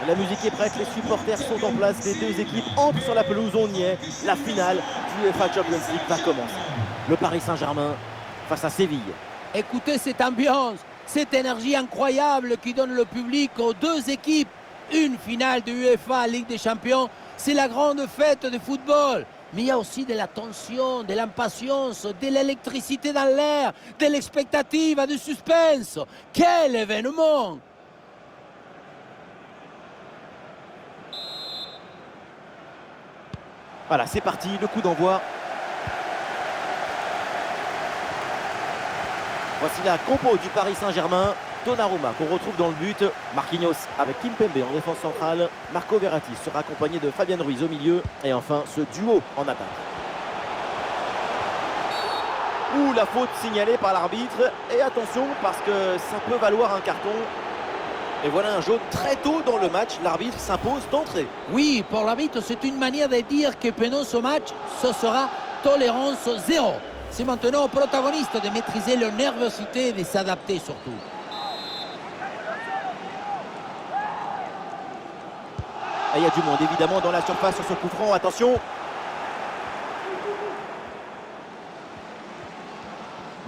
La musique est prête, les supporters sont en place, les deux équipes entrent sur la pelouse, on y est. La finale du UEFA Champions League va commencer. Le Paris Saint-Germain face à Séville. Écoutez cette ambiance, cette énergie incroyable qui donne le public aux deux équipes. Une finale de UEFA Ligue des Champions, c'est la grande fête de football. Mais il y a aussi de la tension, de l'impatience, de l'électricité dans l'air, de l'expectative, du suspense. Quel événement! Voilà, c'est parti, le coup d'envoi. Voici la compo du Paris Saint-Germain. Donnarumma qu'on retrouve dans le but. Marquinhos avec Kimpembe en défense centrale. Marco Verratti sera accompagné de Fabian Ruiz au milieu. Et enfin, ce duo en attaque. Ouh, la faute signalée par l'arbitre. Et attention, parce que ça peut valoir un carton. Et voilà un jaune très tôt dans le match. L'arbitre s'impose d'entrée. Oui, pour l'arbitre, c'est une manière de dire que pendant ce match, ce sera tolérance zéro. C'est maintenant aux protagonistes de maîtriser leur nervosité et de s'adapter surtout. Et il y a du monde évidemment dans la surface sur ce coup franc. Attention.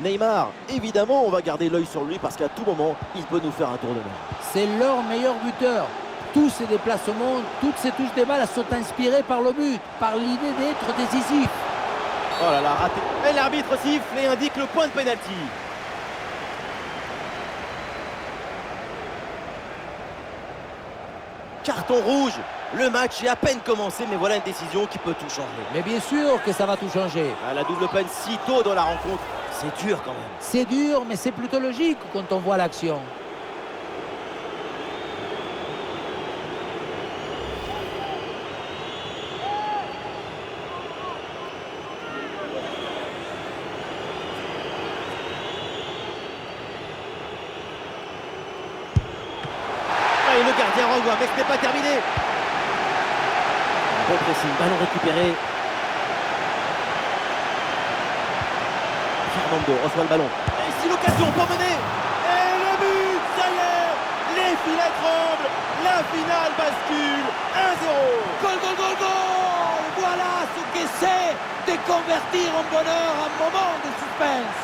Neymar, évidemment, on va garder l'œil sur lui parce qu'à tout moment, il peut nous faire un tour de main. C'est leur meilleur buteur. Tous ces déplacements, toutes ces touches de balle sont inspirées par le but, par l'idée d'être décisif. Oh là là, raté. Et l'arbitre siffle et indique le point de pénalty. Carton rouge. Le match est à peine commencé, mais voilà une décision qui peut tout changer. Mais bien sûr que ça va tout changer. Ah, la double peine si tôt dans la rencontre, c'est dur quand même. C'est dur, mais c'est plutôt logique quand on voit l'action. Et le gardien renvoie, mais ce n'est pas terminé. Bon pressing, ballon récupéré. Fernando reçoit le ballon. Et si l'occasion pour mener. Et le but, ça y est. Les filets tremblent. La finale bascule. 1-0. Goal, goal, goal, goal! Voilà ce que c'est de convertir en bonheur un moment de suspense.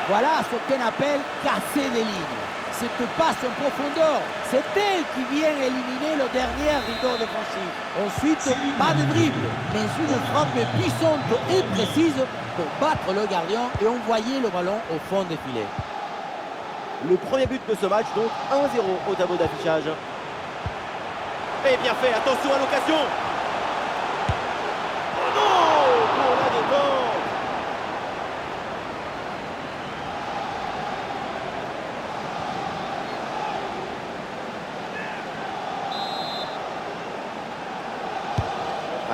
Voilà ce qu'on appelle casser des lignes. Cette passe en profondeur, c'est elle qui vient éliminer le dernier rideau défensif. Ensuite, pas de dribble, mais une frappe puissante et précise pour battre le gardien et envoyer le ballon au fond des filets. Le premier but de ce match, donc 1-0 au tableau d'affichage. Et bien fait, attention à l'occasion. Oh non, pour la détente.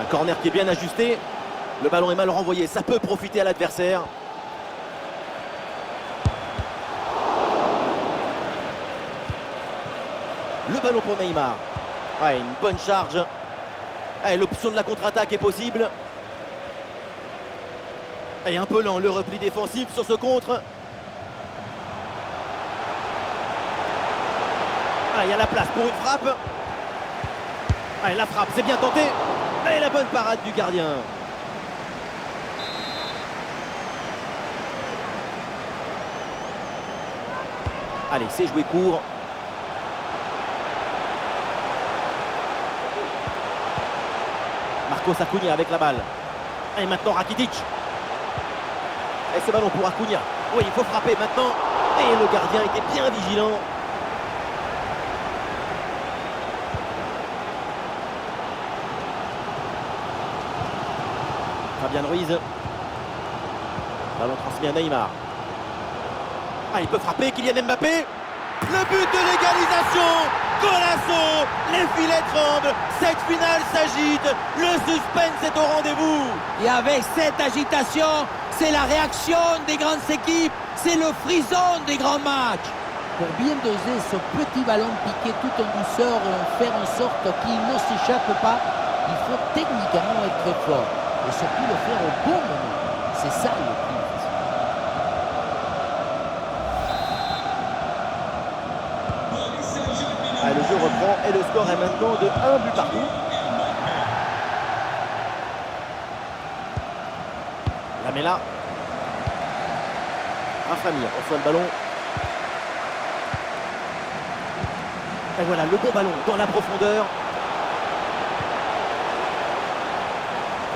Un corner qui est bien ajusté. Le ballon est mal renvoyé, ça peut profiter à l'adversaire. Le ballon pour Neymar. Ouais, une bonne charge. Ouais, l'option de la contre-attaque est possible. Et un peu lent le repli défensif sur ce contre. Ah, il y a la place pour une frappe. Ah, la frappe, c'est bien tenté. Et la bonne parade du gardien. Allez, c'est joué court. Marcos Acuna avec la balle. Et maintenant Rakitic. Et ce ballon pour Acuna. Oui, il faut frapper maintenant. Et le gardien était bien vigilant. Fabian Ruiz. Ballon transmis à Neymar. Ah, il peut frapper, Kylian Mbappé. Le but de l'égalisation. Golasso. Les filets tremblent. Cette finale s'agite. Le suspense est au rendez-vous. Et avec cette agitation, c'est la réaction des grandes équipes. C'est le frisson des grands matchs. Pour bien doser ce petit ballon piqué tout en douceur et faire en sorte qu'il ne s'échappe pas, il faut techniquement être très fort. Et surtout le faire au bon moment. C'est ça le plus difficile. reprend et le score est maintenant de 1 but partout. Lamela. Rafrani reçoit le ballon. Et voilà le bon ballon dans la profondeur.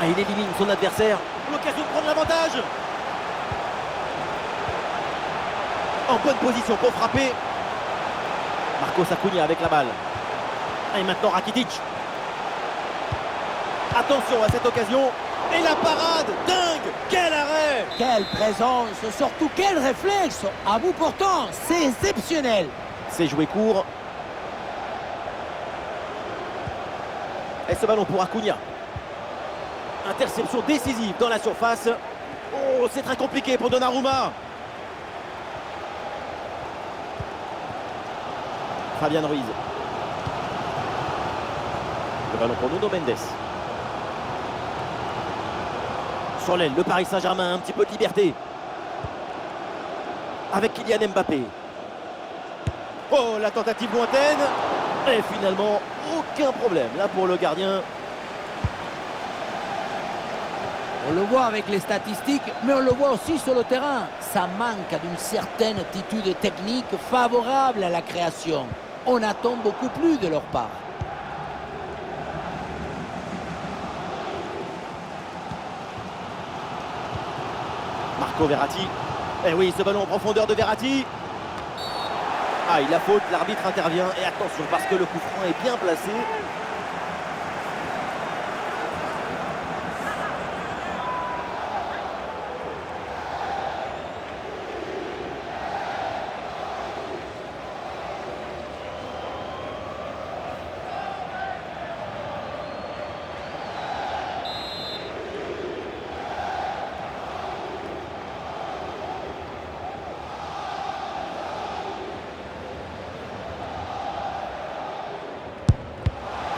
Ah, il élimine son adversaire. L'occasion de prendre l'avantage. En bonne position pour frapper. Marcos Acuna avec la balle. Et maintenant Rakitic. Attention à cette occasion. Et la parade, dingue. Quel arrêt. Quelle présence, surtout quel réflexe. À bout portant, c'est exceptionnel. C'est joué court. Et ce ballon pour Acuna. Interception décisive dans la surface. Oh, c'est très compliqué pour Donnarumma. Fabian Ruiz. Le ballon pour Nuno Mendes. Sur l'aile, le Paris Saint-Germain, un petit peu de liberté. Avec Kylian Mbappé. Oh, la tentative lointaine. Et finalement, aucun problème là pour le gardien. On le voit avec les statistiques, mais on le voit aussi sur le terrain. Ça manque d'une certaine attitude technique favorable à la création. On attend beaucoup plus de leur part. Marco Verratti. Et oui, ce ballon en profondeur de Verratti. Ah, il a faute, l'arbitre intervient. Et attention, parce que le coup franc est bien placé.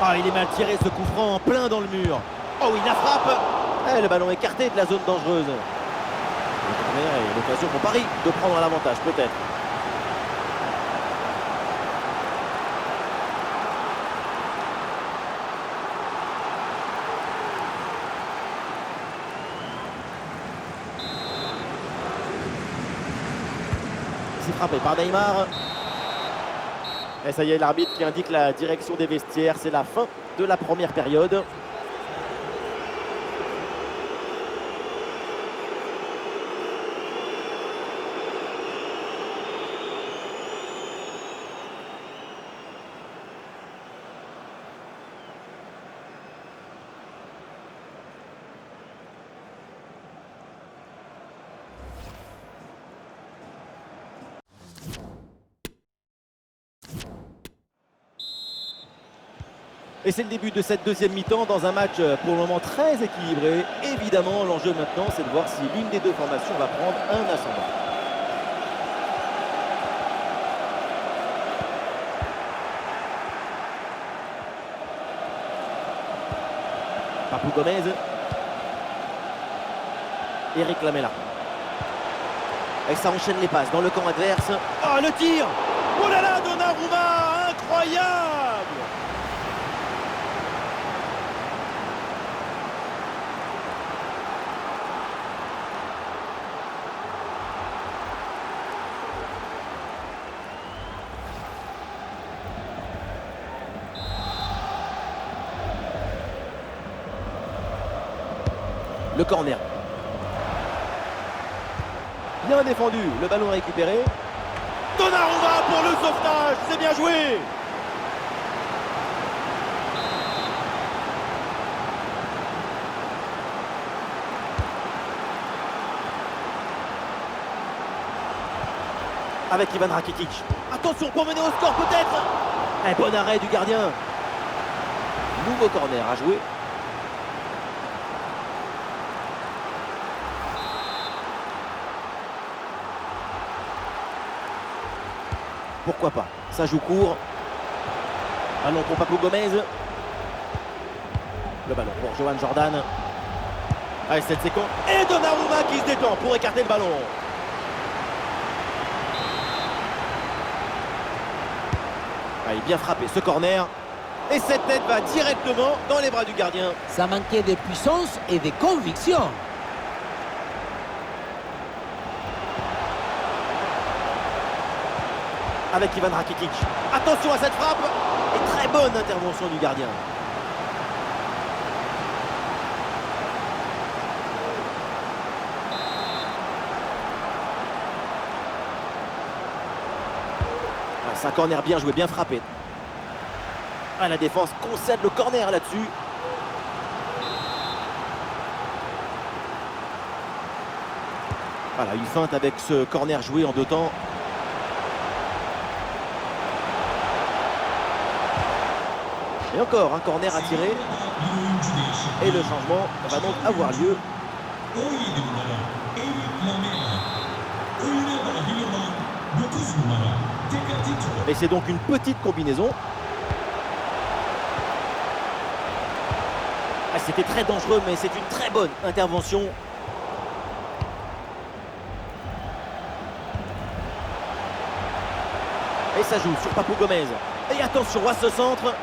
Ah, il est mal tiré ce coup franc en plein dans le mur. Oh oui, la frappe. Et le ballon écarté de la zone dangereuse. Le corner et l'occasion pour Paris de prendre l'avantage peut-être. C'est frappé par Neymar. Et ça y est, l'arbitre qui indique la direction des vestiaires. C'est la fin de la première période. Et c'est le début de cette deuxième mi-temps dans un match pour le moment très équilibré. Évidemment, l'enjeu maintenant, c'est de voir si l'une des deux formations va prendre un ascendant. Papou Gomez. Eric Lamela. Et ça enchaîne les passes dans le camp adverse. Oh, le tir! Oh là là, Donnarumma! Incroyable! Le corner. Bien défendu, le ballon récupéré. Donnarumma pour le sauvetage, c'est bien joué. Avec Ivan Rakitic. Attention pour mener au score peut-être. Un bon arrêt du gardien. Nouveau corner à jouer. Pourquoi pas? Ça joue court. Ballon pour Papou Gomez. Le ballon pour Johan Jordan. Allez, cette séquence. Et Donnarumma qui se détend pour écarter le ballon. Ah, il est bien frappé ce corner. Et cette tête va directement dans les bras du gardien. Ça manquait de puissance et de conviction. Avec Ivan Rakitic. Attention à cette frappe. Et très bonne intervention du gardien. Ah, c'est un corner bien joué, bien frappé. Ah, la défense concède le corner là-dessus. Voilà, une feinte avec ce corner joué en 2 temps. Et encore un corner à tirer. Et le changement va donc avoir lieu. Et c'est donc une petite combinaison. Ah, c'était très dangereux, mais c'est une très bonne intervention. Et ça joue sur Papou Gomez. Et attention à ce centre.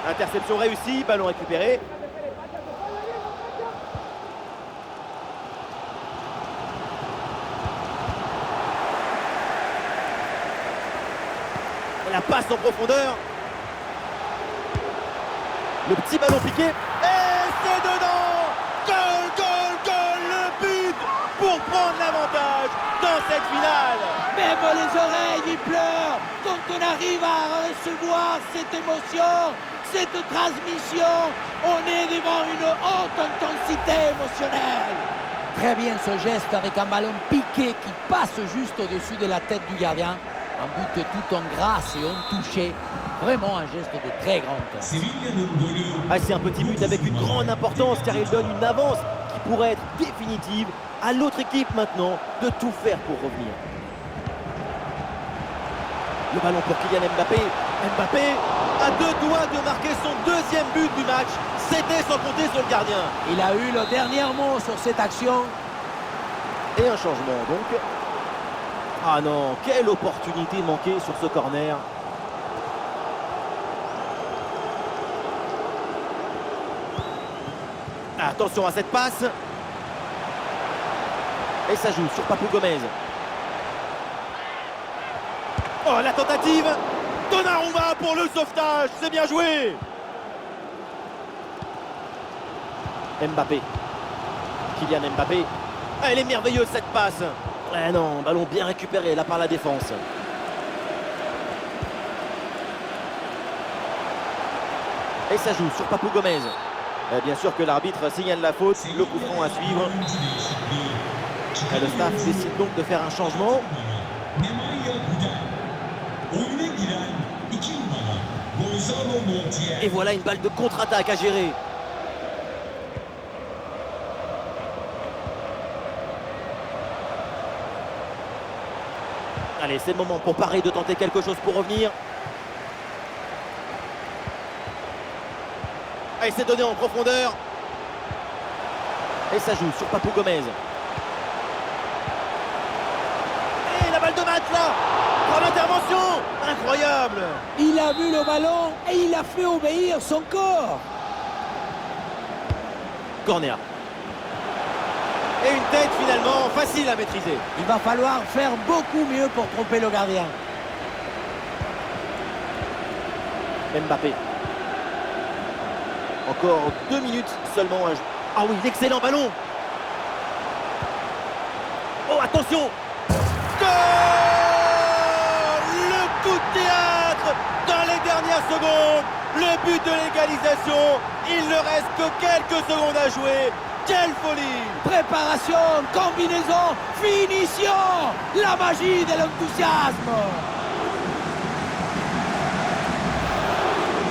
Interception réussie, ballon récupéré. Et la passe en profondeur. Le petit ballon piqué. Et c'est dedans. Goal, goal, goal. Le but pour prendre l'avantage dans cette finale. Même les oreilles y pleurent quand on arrive à recevoir cette émotion, cette transmission. On est devant une haute intensité émotionnelle. Très bien ce geste avec un ballon piqué qui passe juste au-dessus de la tête du gardien. Un but tout en grâce et en touché. Vraiment un geste de très grande classe. Ah, c'est un petit but avec une grande importance car il donne une avance qui pourrait être définitive. À l'autre équipe maintenant de tout faire pour revenir. Le ballon pour Kylian Mbappé. Mbappé a 2 doigts de marquer son 2e but du match. C'était sans compter sur le gardien. Il a eu le dernier mot sur cette action. Et un changement donc. Ah non, quelle opportunité manquée sur ce corner. Attention à cette passe. Et ça joue sur Papou Gomez. Oh, la tentative. Donnarumma pour le sauvetage. C'est bien joué. Mbappé. Kylian Mbappé. Ah, elle est merveilleuse cette passe. Eh non, ballon bien récupéré là par la défense. Et ça joue sur Papou Gomez. Bien sûr que l'arbitre signale la faute. Le coup franc à suivre. Et le staff décide donc de faire un changement. Et voilà une balle de contre-attaque à gérer. Allez, c'est le moment pour Paris de tenter quelque chose pour revenir. Et c'est donné en profondeur. Et ça joue sur Papou Gomez. Et la balle de match là. Pour l'intervention. Incroyable. Il a vu le ballon et il a fait obéir son corps. Corner. Et une tête finalement facile à maîtriser. Il va falloir faire beaucoup mieux pour tromper le gardien. Mbappé. Encore 2 minutes seulement à jouer. Ah oui, l'excellent ballon. Oh, attention. Goal! Le coup de théâtre dans les dernières secondes. Le but de l'égalisation. Il ne reste que quelques secondes à jouer. Quelle folie! Préparation, combinaison, finition. La magie de l'enthousiasme.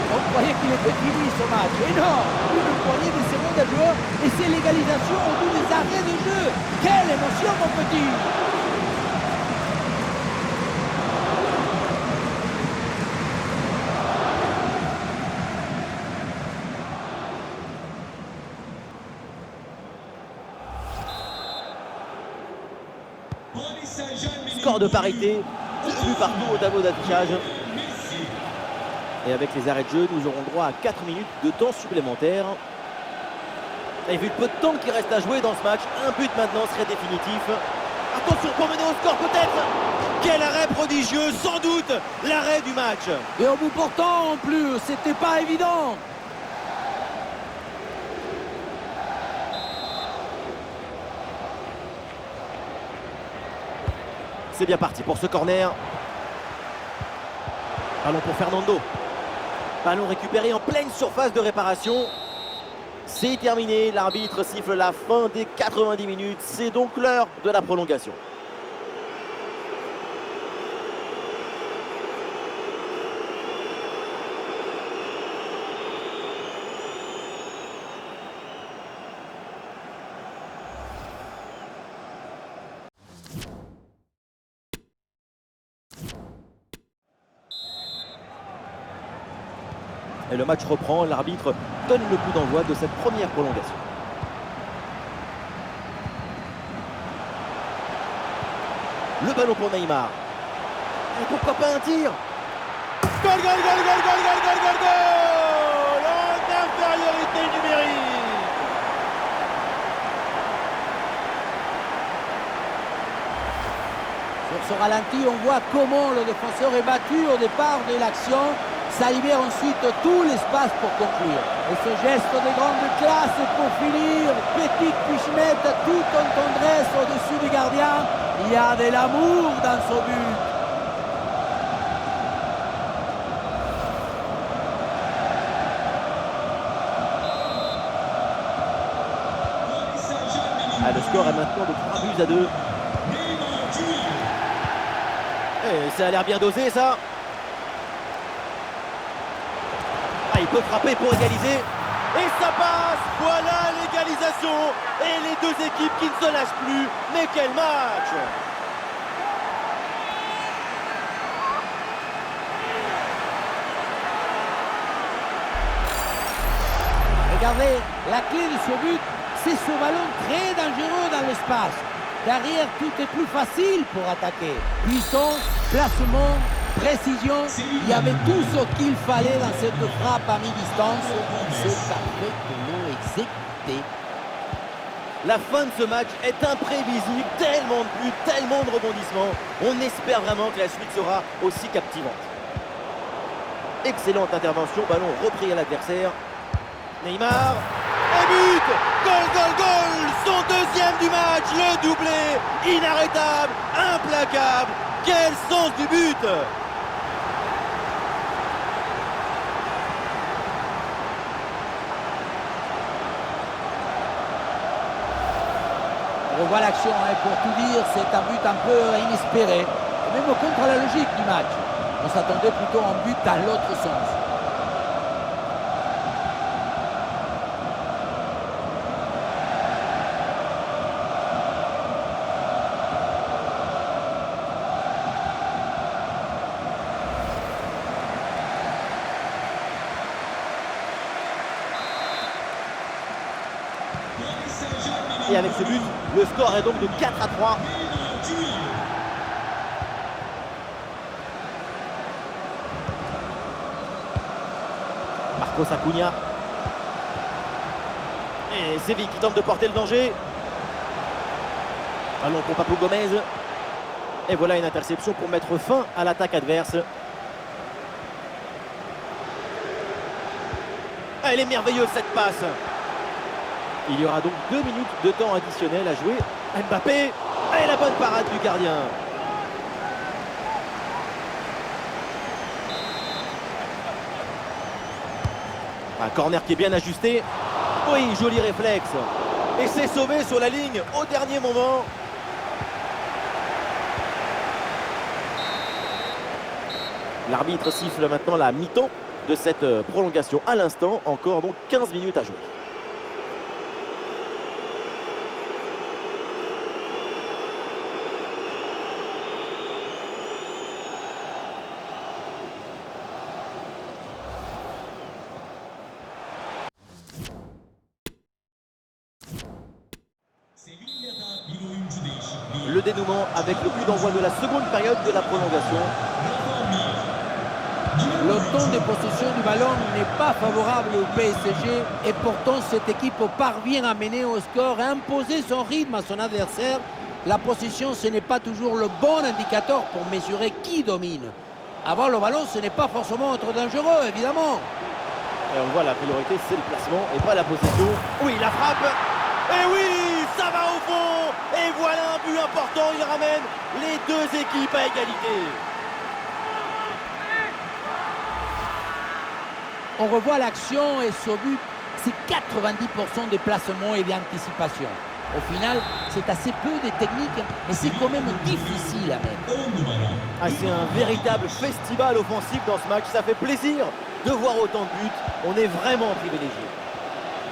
On croyait qu'il était fini ce match. Et non, une poignée de secondes à jouer et c'est l'égalisation au bout des arrêts de jeu. Quelle émotion, mon petit! Score de parité. 2 buts partout au tableau d'affichage. Et avec les arrêts de jeu, nous aurons droit à 4 minutes de temps supplémentaire. Et vu le peu de temps qui reste à jouer dans ce match, un but maintenant serait définitif. Attention pour mener au score peut-être. Quel arrêt prodigieux, sans doute l'arrêt du match. Et au bout portant en plus, c'était pas évident. C'est bien parti pour ce corner. Ballon pour Fernando. Ballon récupéré en pleine surface de réparation. C'est terminé, l'arbitre siffle la fin des 90 minutes. C'est donc l'heure de la prolongation. Et le match reprend, l'arbitre donne le coup d'envoi de cette première prolongation. Le ballon pour Neymar. Et pourquoi pas un tir? Goal, goal, goal, goal, goal, goal, goal, goal, goal! En infériorité numérique. Sur ce ralenti, on voit comment le défenseur est battu au départ de l'action. Ça libère ensuite tout l'espace pour conclure. Et ce geste de grande classe pour finir, petite pichenette, tout en tendresse au-dessus du gardien. Il y a de l'amour dans ce but. Ah, le score est maintenant de 3 buts à 2. Et ça a l'air bien dosé ça. Ah, il peut frapper pour égaliser. Et ça passe. Voilà l'égalisation. Et les deux équipes qui ne se lâchent plus. Mais quel match! Regardez, la clé de ce but, c'est ce ballon très dangereux dans l'espace. Derrière, tout est plus facile pour attaquer. Puissance, placement, précision, il y avait tout ce qu'il fallait dans cette frappe à mi-distance. C'est parfaitement exécuté. La fin de ce match est imprévisible. Tellement de buts, tellement de rebondissements. On espère vraiment que la suite sera aussi captivante. Excellente intervention, ballon repris à l'adversaire. Neymar, et but! Goal, goal, goal! Son deuxième du match, le doublé, inarrêtable, implacable. Quel sens du but! On revoit l'action, hein, pour tout dire, c'est un but un peu inespéré. Et même contre la logique du match. On s'attendait plutôt à un but dans l'autre sens. Et avec ce but, le score est donc de 4-3. Marcos Acuna. Et Séville qui tente de porter le danger. Ballon pour Papu Gomez. Et voilà une interception pour mettre fin à l'attaque adverse. Ah, elle est merveilleuse cette passe. Il y aura donc 2 minutes de temps additionnel à jouer. Mbappé, et la bonne parade du gardien. Un corner qui est bien ajusté. Oui, joli réflexe. Et c'est sauvé sur la ligne au dernier moment. L'arbitre siffle maintenant la mi-temps de cette prolongation à l'instant. Encore donc 15 minutes à jouer. Le dénouement avec le but d'envoi de la seconde période de la prolongation. Le temps de possession du ballon n'est pas favorable au PSG et pourtant cette équipe parvient à mener au score et à imposer son rythme à son adversaire. La possession, ce n'est pas toujours le bon indicateur pour mesurer qui domine. Avoir le ballon, ce n'est pas forcément trop dangereux, évidemment. Et on voit la priorité, c'est le placement et pas la possession. Oui, la frappe. Et oui, ça va au fond. Et voilà un but important. Il ramène les deux équipes à égalité. On revoit l'action et ce but, c'est 90% de placement et d'anticipation. Au final, c'est assez peu de technique, mais c'est quand même difficile à mettre. Ah, c'est un véritable festival offensif dans ce match. Ça fait plaisir de voir autant de buts. On est vraiment privilégié.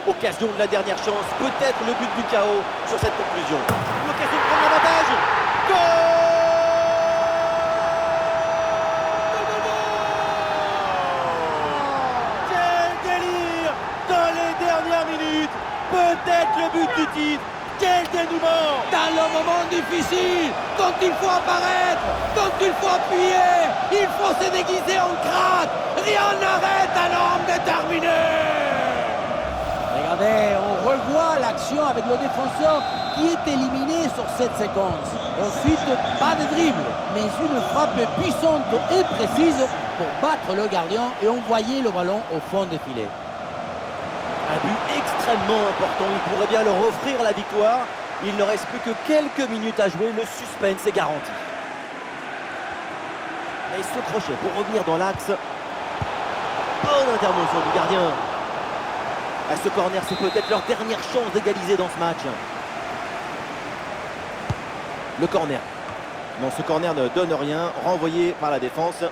Occasion de la dernière chance, peut-être le but du chaos sur cette conclusion. L'occasion de prendre l'avantage. Goal! Peut-être le but du titre. Quel dénouement! Dans le moment difficile, quand il faut apparaître, quand il faut appuyer, il faut se déguiser en crack. Rien n'arrête un homme déterminé. Regardez, on revoit l'action avec le défenseur qui est éliminé sur cette séquence. Ensuite, pas de dribble, mais une frappe puissante et précise pour battre le gardien et envoyer le ballon au fond des filets. Un but extrêmement important, il pourrait bien leur offrir la victoire. Il ne reste plus que quelques minutes à jouer, le suspense est garanti. Et ce crochet pour revenir dans l'axe. Bonne intervention du gardien. À ce corner, c'est peut-être leur dernière chance d'égaliser dans ce match. Le corner. Non, ce corner ne donne rien, renvoyé par la défense.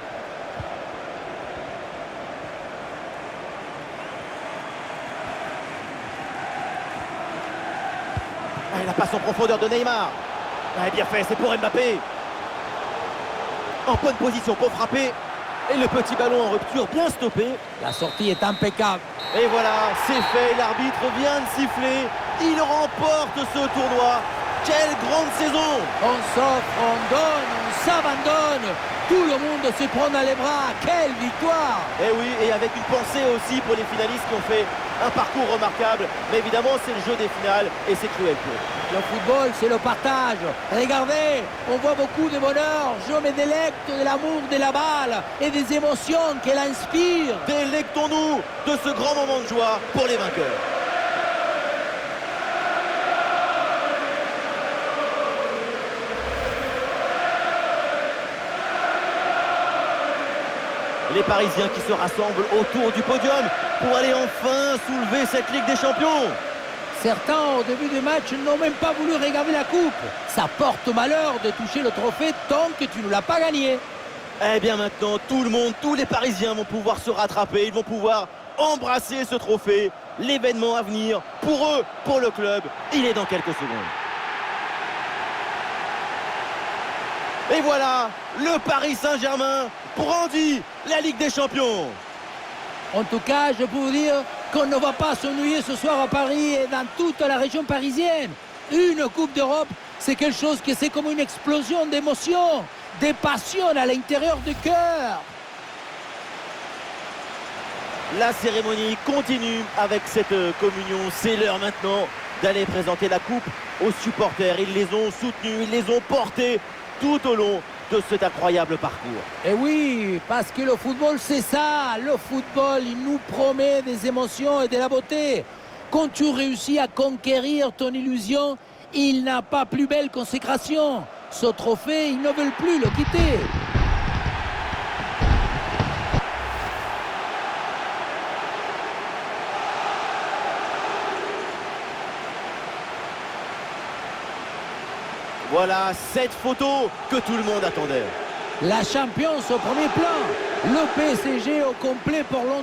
La passe en profondeur de Neymar. Bien fait, c'est pour Mbappé. En bonne position pour frapper. Et le petit ballon en rupture, bien stoppé. La sortie est impeccable. Et voilà, c'est fait. L'arbitre vient de siffler. Il remporte ce tournoi. Quelle grande saison! On s'offre, on donne, on s'abandonne. Tout le monde se prend dans les bras. Quelle victoire! Et oui, et avec une pensée aussi pour les finalistes qui ont fait un parcours remarquable. Mais évidemment, c'est le jeu des finales et c'est cruel pour eux. Le football, c'est le partage. Regardez, on voit beaucoup de bonheur. Je me délecte de l'amour de la balle et des émotions qu'elle inspire. Délectons-nous de ce grand moment de joie pour les vainqueurs. Les Parisiens qui se rassemblent autour du podium pour aller enfin soulever cette Ligue des Champions. Certains, au début du match, n'ont même pas voulu regarder la coupe. Ça porte malheur de toucher le trophée tant que tu ne l'as pas gagné. Eh bien maintenant, tout le monde, tous les Parisiens vont pouvoir se rattraper. Ils vont pouvoir embrasser ce trophée. L'événement à venir, pour eux, pour le club, il est dans quelques secondes. Et voilà, le Paris Saint-Germain brandit la Ligue des Champions. En tout cas, je peux vous dire qu'on ne va pas s'ennuyer ce soir à Paris et dans toute la région parisienne. Une Coupe d'Europe, c'est quelque chose qui c'est comme une explosion d'émotions, des passions à l'intérieur du cœur. La cérémonie continue avec cette communion. C'est l'heure maintenant d'aller présenter la coupe aux supporters. Ils les ont soutenus, ils les ont portés tout au long de cet incroyable parcours. Et oui, parce que le football, c'est ça. Le football, il nous promet des émotions et de la beauté. Quand tu réussis à conquérir ton illusion, il n'a pas plus belle consécration. Ce trophée, ils ne veulent plus le quitter. Voilà cette photo que tout le monde attendait. La Champions au premier plan. Le PSG au complet pour Londres.